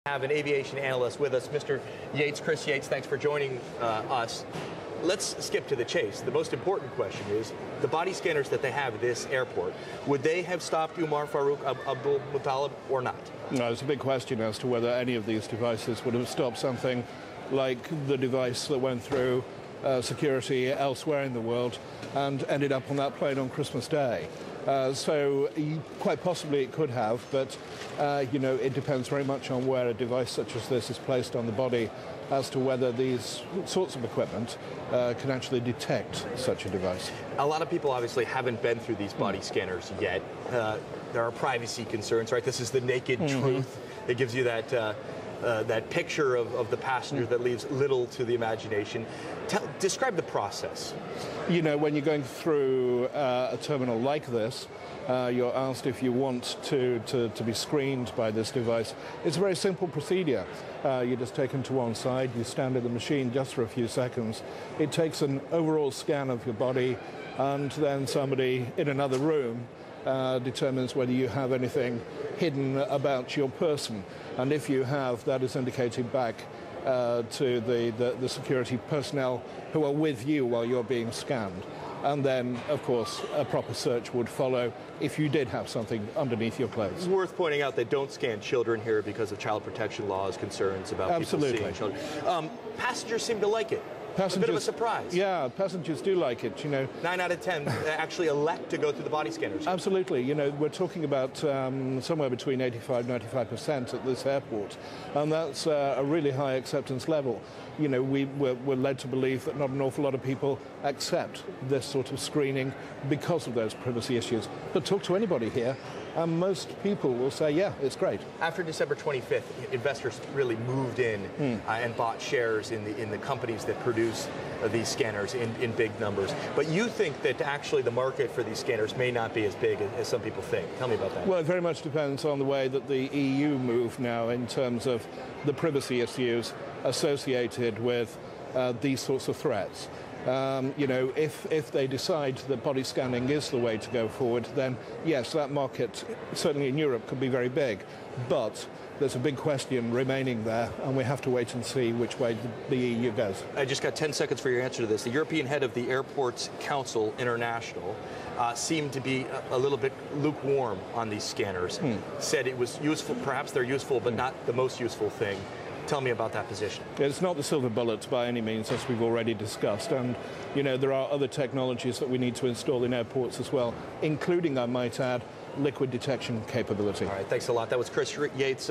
Have an aviation analyst with us, Mr. Yates. Chris Yates, thanks for joining us. Let's skip to the chase. The most important question is the body scanners that they have at this airport. Would they have stopped Umar Farouk Abdul Muttalib or not? No, it's a big question as to whether any of these devices would have stopped something like the device that went through security elsewhere in the world and ended up on that plane on Christmas Day. So quite possibly it could have, but it depends very much on where a device such as this is placed on the body as to whether these sorts of equipment can actually detect such a device. A lot of people obviously haven't been through these body scanners yet. There are privacy concerns, right? This is the naked truth. It gives you that picture of the passenger that leaves little to the imagination. Describe the process. You know, when you're going through a terminal like this, you're asked if you want to be screened by this device. It's a very simple procedure. You're just taken to one side, you stand at the machine just for a few seconds. It takes an overall scan of your body, and then somebody in another room determines whether you have anything hidden about your person. And if you have, that is indicated back to the security personnel who are with you while you're being scanned. And then, of course, a proper search would follow if you did have something underneath your clothes. It's worth pointing out they don't scan children here because of child protection laws, concerns about people seeing children. Passengers seem to like it. A bit of a surprise. Yeah, passengers do like it, 9 out of 10 actually elect to go through the body scanners. Absolutely. We're talking about somewhere between 85–95% at this airport, and that's a really high acceptance level. We're led to believe that not an awful lot of people accept this sort of screening because of those privacy issues. But talk to anybody here, and most people will say, yeah, it's great. After December 25th, investors really moved in and bought shares in the companies that produce these scanners in big numbers. But you think that actually the market for these scanners may not be as big as some people think. Tell me about that. Well, it very much depends on the way that the EU move now in terms of the privacy issues associated with these sorts of threats. If they decide that body scanning is the way to go forward, then yes, that market, certainly in Europe, could be very big. But there's a big question remaining there, and we have to wait and see which way the EU goes. I just got 10 seconds for your answer to this. The European head of the Airports Council International seemed to be a little bit lukewarm on these scanners. Said it was useful, perhaps they're useful, but not the most useful thing. Tell me about that position. It's not the silver bullet by any means, as we've already discussed. And, there are other technologies that we need to install in airports as well, including, I might add, liquid detection capability. All right, thanks a lot. That was Chris Yates.